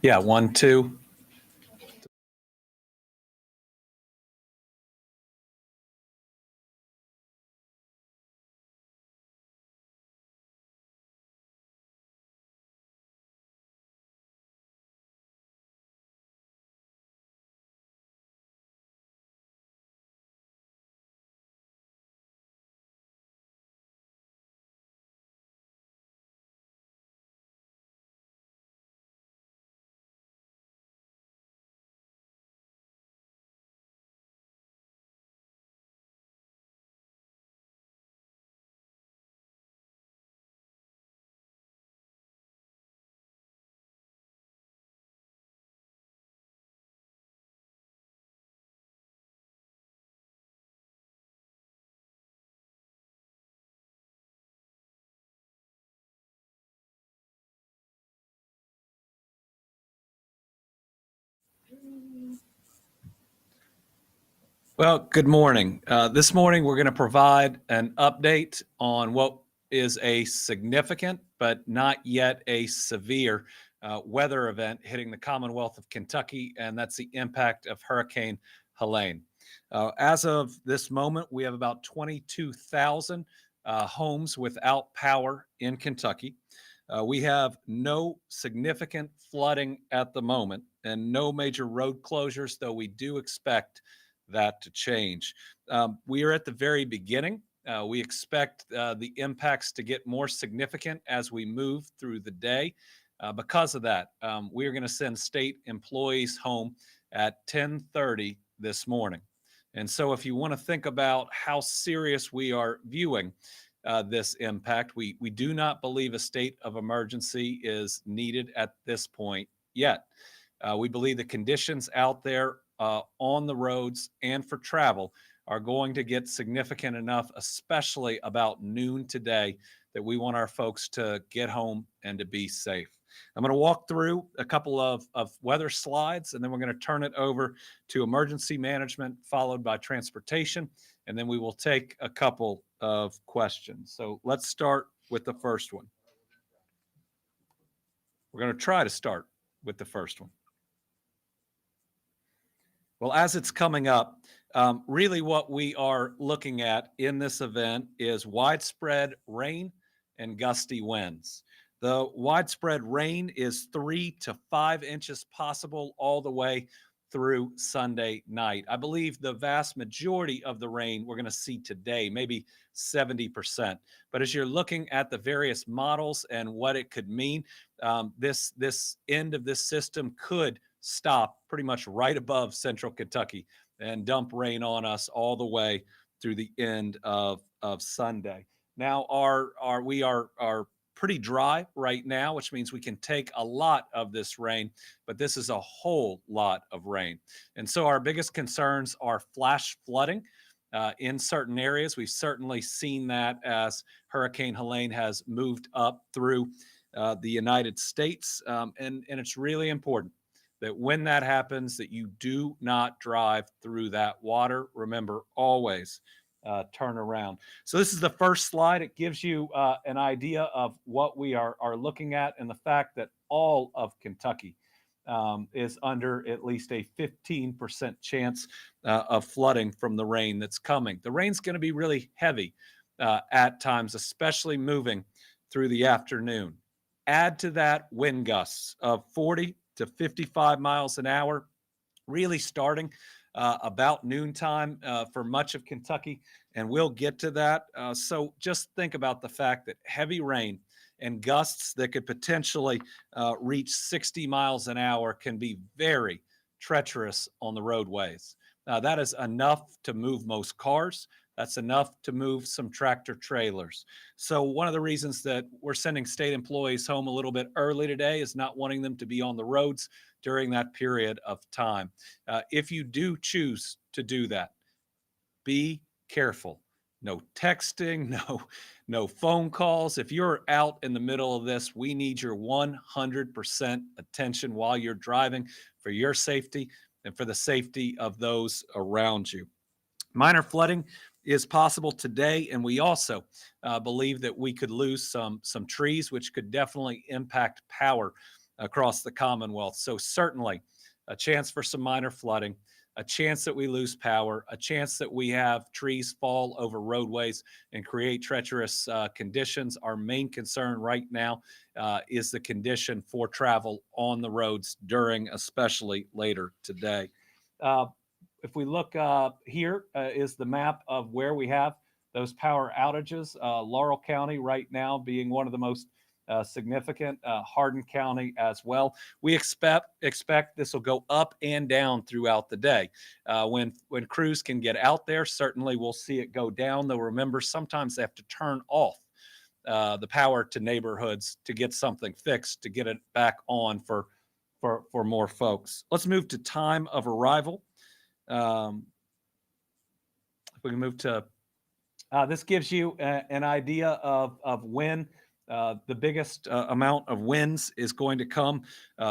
Yeah, 1, 2. Well, good morning. This morning, we're going to provide an update on what is a significant but not yet a severe weather event hitting the Commonwealth of Kentucky, and that's the impact of Hurricane Helene. As of this moment, we have about 22,000 homes without power in Kentucky. We have no significant flooding at the moment and no major road closures, though we do expect that to change. We are at the very beginning. We expect the impacts to get more significant as we move through the day. Because of that, we are going to send state employees home at 10:30 this morning. And so if you want to think about how serious we are viewing this impact, we do not believe a state of emergency is needed at this point yet. We believe the conditions out there on the roads and for travel are going to get significant enough, especially about noon today, that we want our folks to get home and to be safe. I'm going to walk through a couple of weather slides, and then we're going to turn it over to emergency management, followed by transportation, and then we will take a couple of questions. So let's start with the first one. We're going to try to start with the first one. Well, as it's coming up, really what we are looking at in this event is widespread rain and gusty winds. The widespread rain is 3 to 5 inches possible all the way through Sunday night. I believe the vast majority of the rain we're going to see today, maybe 70%. But as you're looking at the various models and what it could mean, this end of this system could stop pretty much right above central Kentucky and dump rain on us all the way through the end of Sunday. Now, we are pretty dry right now, which means we can take a lot of this rain, but this is a whole lot of rain. And so our biggest concerns are flash flooding in certain areas. We've certainly seen that as Hurricane Helene has moved up through the United States. And it's really important that when that happens, that you do not drive through that water. Remember, always turn around. So this is the first slide. It gives you an idea of what we are looking at and the fact that all of Kentucky is under at least a 15% chance of flooding from the rain that's coming. The rain's going to be really heavy at times, especially moving through the afternoon. Add to that wind gusts of 40 to 55 miles an hour, really starting about noontime for much of Kentucky, and we'll get to that. So just think about the fact that heavy rain and gusts that could potentially reach 60 miles an hour can be very treacherous on the roadways. That is enough to move most cars. That's enough to move some tractor trailers. So one of the reasons that we're sending state employees home a little bit early today is not wanting them to be on the roads during that period of time. If you do choose to do that, be careful. No texting, no phone calls. If you're out in the middle of this, we need your 100% attention while you're driving for your safety and for the safety of those around you. Minor flooding is possible today, and we also believe that we could lose some trees, which could definitely impact power across the Commonwealth. So certainly a chance for some minor flooding, a chance that we lose power, a chance that we have trees fall over roadways and create treacherous conditions. Our main concern right now is the condition for travel on the roads during, especially later today. If we look here is the map of where we have those power outages. Laurel County right now being one of the most significant, Hardin County as well. We expect this will go up and down throughout the day. When crews can get out there, certainly we'll see it go down. Though remember, sometimes they have to turn off the power to neighborhoods to get something fixed, to get it back on for more folks. Let's move to time of arrival. If we can move to this gives you an idea of when the biggest amount of winds is going to come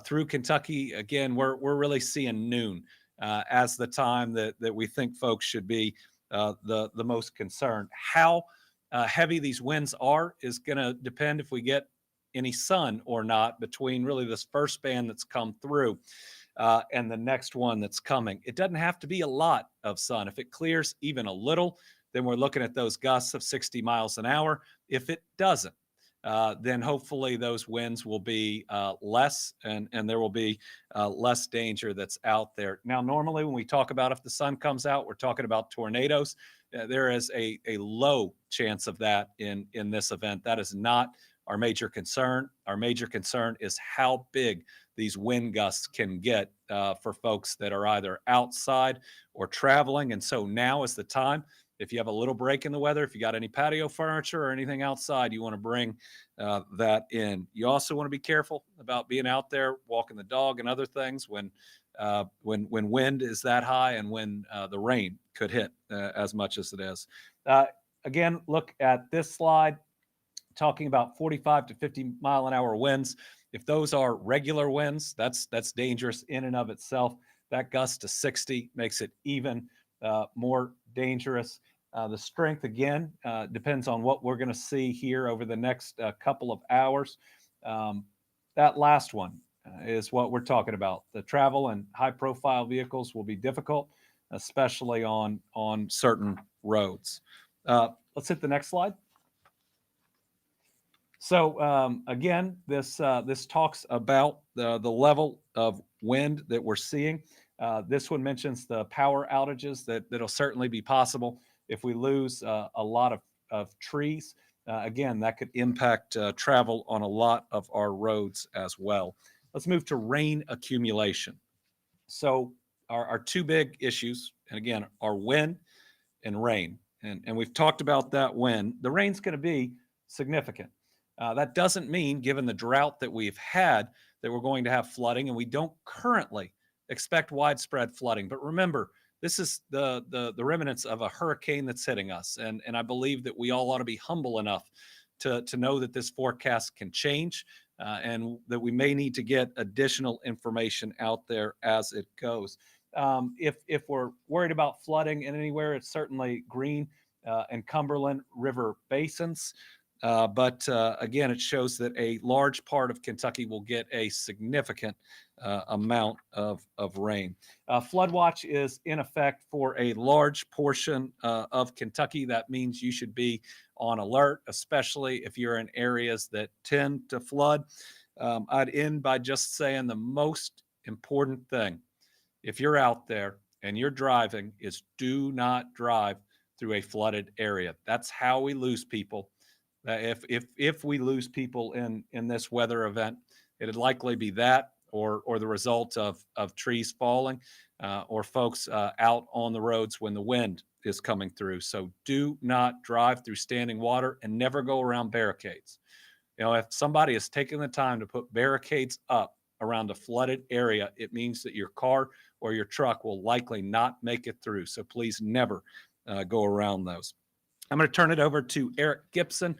through Kentucky. Again, we're really seeing noon as the time that we think folks should be the most concerned. How heavy these winds are is going to depend if we get any sun or not between really this first band that's come through and the next one that's coming. It doesn't have to be a lot of sun. If it clears even a little, then we're looking at those gusts of 60 miles an hour. If it doesn't, then hopefully those winds will be less and there will be less danger that's out there. Now, normally when we talk about if the sun comes out, we're talking about tornadoes. There is a low chance of that in this event. That is not our major concern. Our major concern is how big these wind gusts can get for folks that are either outside or traveling. And so now is the time. If you have a little break in the weather, if you got any patio furniture or anything outside, you want to bring that in. You also want to be careful about being out there walking the dog and other things when wind is that high and when the rain could hit as much as it is. Again, look at this slide talking about 45 to 50 mile an hour winds. If those are regular winds, that's dangerous in and of itself. That gust to 60 makes it even more dangerous. The strength, again, depends on what we're going to see here over the next couple of hours. That last one is what we're talking about. The travel and high-profile vehicles will be difficult, especially on certain roads. Let's hit the next slide. So again, this talks about the level of wind that we're seeing. This one mentions the power outages that'll certainly be possible if we lose a lot of trees. Again, that could impact travel on a lot of our roads as well. Let's move to rain accumulation. So our two big issues, and again, are wind and rain. And we've talked about that wind. The rain's going to be significant. That doesn't mean, given the drought that we've had, that we're going to have flooding, and we don't currently expect widespread flooding. But remember, this is the remnants of a hurricane that's hitting us, and I believe that we all ought to be humble enough to know that this forecast can change, and that we may need to get additional information out there as it goes. If we're worried about flooding in anywhere, it's certainly Green and Cumberland River basins. But again, it shows that a large part of Kentucky will get a significant amount of rain. Flood watch is in effect for a large portion of Kentucky. That means you should be on alert, especially if you're in areas that tend to flood. I'd end by just saying the most important thing, if you're out there and you're driving, is do not drive through a flooded area. That's how we lose people. If we lose people in this weather event, it'd likely be that or the result of trees falling or folks out on the roads when the wind is coming through. So do not drive through standing water and never go around barricades. You know, if somebody is taking the time to put barricades up around a flooded area, it means that your car or your truck will likely not make it through. So please never go around those. I'm going to turn it over to Eric Gibson.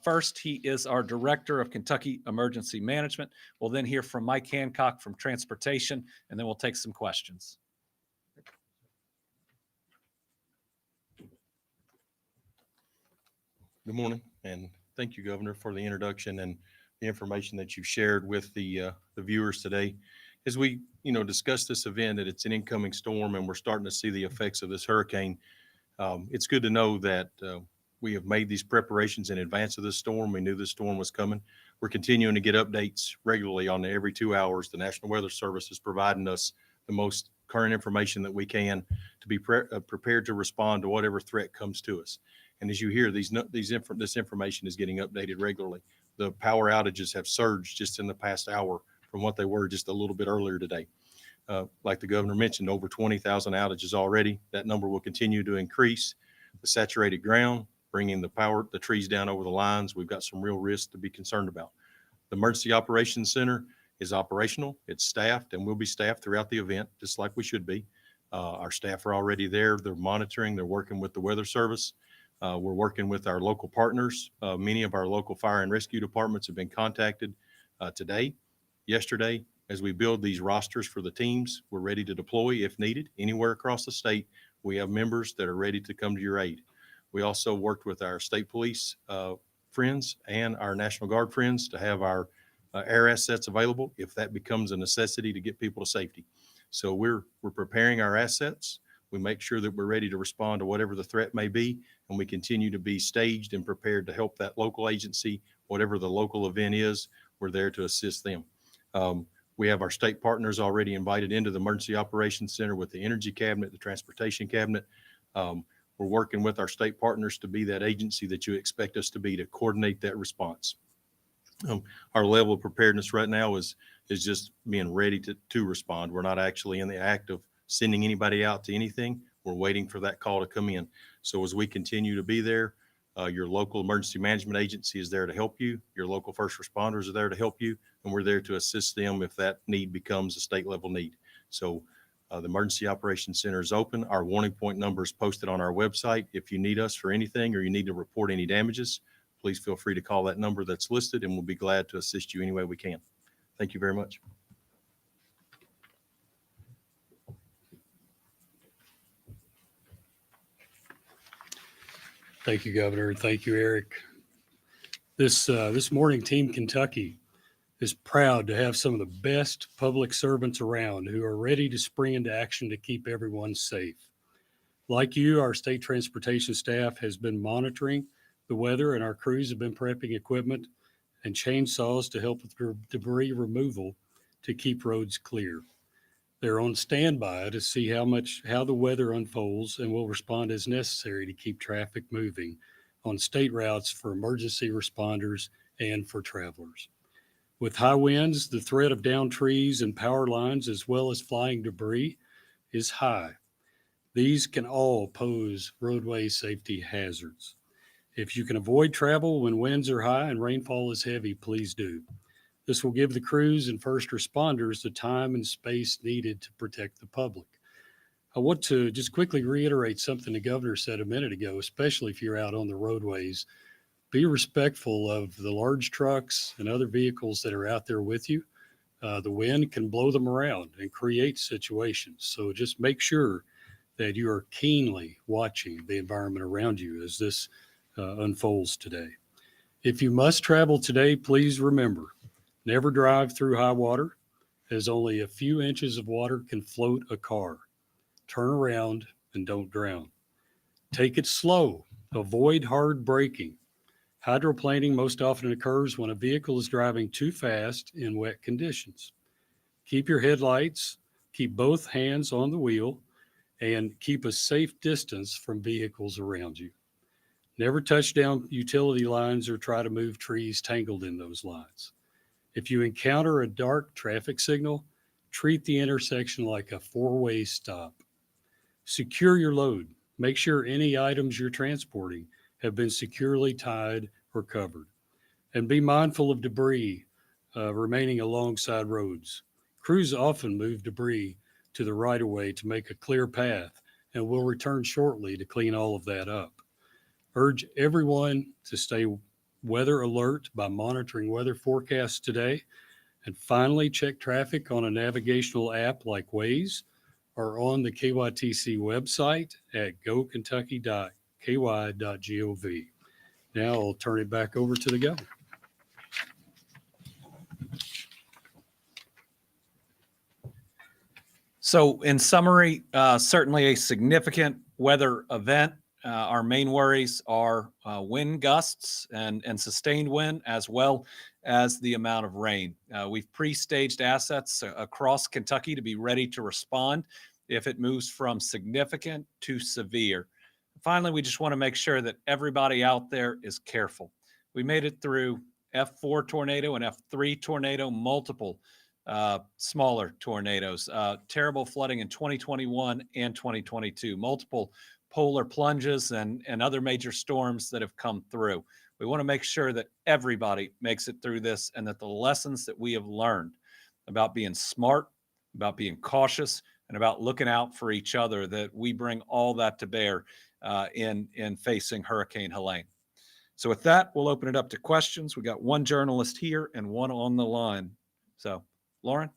First, he is our Director of Kentucky Emergency Management. We'll then hear from Mike Hancock from Transportation, and then we'll take some questions. Good morning, and thank you, Governor, for the introduction. And the information that you've shared with the viewers today. As we, discuss this event, that it's an incoming storm and we're starting to see the effects of this hurricane. It's good to know that we have made these preparations in advance of this storm. We knew this storm was coming. We're continuing to get updates regularly on every 2 hours. The National Weather Service is providing us the most current information that we can to be prepared to respond to whatever threat comes to us. And as you hear, this information is getting updated regularly. The power outages have surged just in the past hour from what they were just a little bit earlier today. Like the governor mentioned, over 20,000 outages already. That number will continue to increase. The saturated ground, bringing the trees down over the lines, we've got some real risks to be concerned about. The Emergency Operations Center is operational. It's staffed and will be staffed throughout the event, just like we should be. Our staff are already there. They're monitoring. They're working with the Weather Service. We're working with our local partners. Many of our local fire and rescue departments have been contacted today, yesterday. As we build these rosters for the teams, we're ready to deploy if needed anywhere across the state. We have members that are ready to come to your aid. We also worked with our state police friends and our National Guard friends to have our air assets available if that becomes a necessity to get people to safety. So we're preparing our assets. We make sure that we're ready to respond to whatever the threat may be, and we continue to be staged and prepared to help that local agency, whatever the local event is. We're there to assist them. We have our state partners already invited into the Emergency Operations Center with the Energy Cabinet, the Transportation Cabinet. We're working with our state partners to be that agency that you expect us to be to coordinate that response. Our level of preparedness right now is just being ready to respond. We're not actually in the act of sending anybody out to anything. We're waiting for that call to come in. So as we continue to be there, your local emergency management agency is there to help you. Your local first responders are there to help you, and we're there to assist them if that need becomes a state level need. So the Emergency Operations Center is open. Our warning point number is posted on our website. If you need us for anything or you need to report any damages, please feel free to call that number that's listed, and we'll be glad to assist you any way we can. Thank you very much. Thank you, Governor. Thank you, Eric. This morning, Team Kentucky is proud to have some of the best public servants around who are ready to spring into action to keep everyone safe. Like you, our state transportation staff has been monitoring the weather, and our crews have been prepping equipment and chainsaws to help with debris removal to keep roads clear. They're on standby to see how the weather unfolds and will respond as necessary to keep traffic moving on state routes for emergency responders and for travelers. With high winds, the threat of downed trees and power lines, as well as flying debris, is high. These can all pose roadway safety hazards. If you can avoid travel when winds are high and rainfall is heavy, please do. This will give the crews and first responders the time and space needed to protect the public. I want to just quickly reiterate something the governor said a minute ago, especially if you're out on the roadways. Be respectful of the large trucks and other vehicles that are out there with you. The wind can blow them around and create situations. So just make sure that you are keenly watching the environment around you as this unfolds today. If you must travel today, please remember, never drive through high water, as only a few inches of water can float a car. Turn around and don't drown. Take it slow. Avoid hard braking. Hydroplaning most often occurs when a vehicle is driving too fast in wet conditions. Keep your headlights, keep both hands on the wheel, and keep a safe distance from vehicles around you. Never touch down utility lines or try to move trees tangled in those lines. If you encounter a dark traffic signal, treat the intersection like a four-way stop. Secure your load. Make sure any items you're transporting have been securely tied or covered. And be mindful of debris remaining alongside roads. Crews often move debris to the right-of-way to make a clear path, and will return shortly to clean all of that up. Urge everyone to stay weather alert by monitoring weather forecasts today. And finally, check traffic on a navigational app like Waze or on the KYTC website at gokentucky.ky.gov. Now I'll turn it back over to the governor. So in summary, certainly a significant weather event. Our main worries are wind gusts and sustained wind, as well as the amount of rain. We've pre-staged assets across Kentucky to be ready to respond if it moves from significant to severe. Finally, we just want to make sure that everybody out there is careful. We made it through F4 tornado and F3 tornado, multiple smaller tornadoes, terrible flooding in 2021 and 2022, multiple polar plunges and other major storms that have come through. We want to make sure that everybody makes it through this and that the lessons that we have learned about being smart, about being cautious, and about looking out for each other, that we bring all that to bear in facing Hurricane Helene. So with that, we'll open it up to questions. We got one journalist here and one on the line. So Lauren?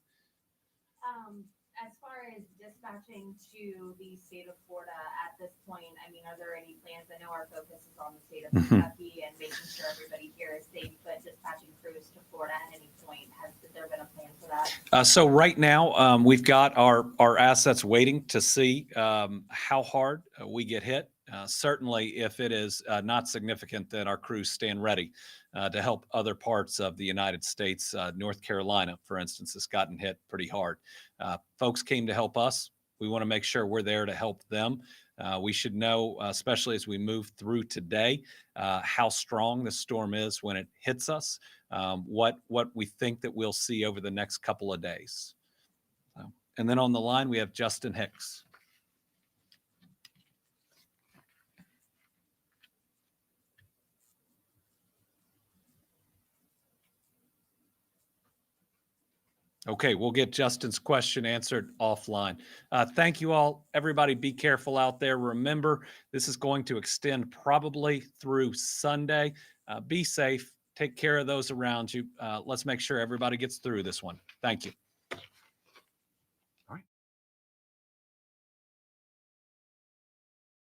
As far as dispatching to the state of Florida at this point, I mean, are there any plans? I know our focus is on the state of Kentucky and making sure everybody here is safe, but dispatching crews to Florida at any point, has there been a plan for that? So right now, we've got our assets waiting to see how hard we get hit. Certainly, if it is not significant, then our crews stand ready to help other parts of the United States. North Carolina, for instance, has gotten hit pretty hard. Folks came to help us. We want to make sure we're there to help them. We should know, especially as we move through today, how strong the storm is when it hits us, what we think that we'll see over the next couple of days. And then on the line, we have Justin Hicks. Okay, we'll get Justin's question answered offline. Thank you all. Everybody be careful out there. Remember, this is going to extend probably through Sunday. Be safe. Take care of those around you. Let's make sure everybody gets through this one. Thank you.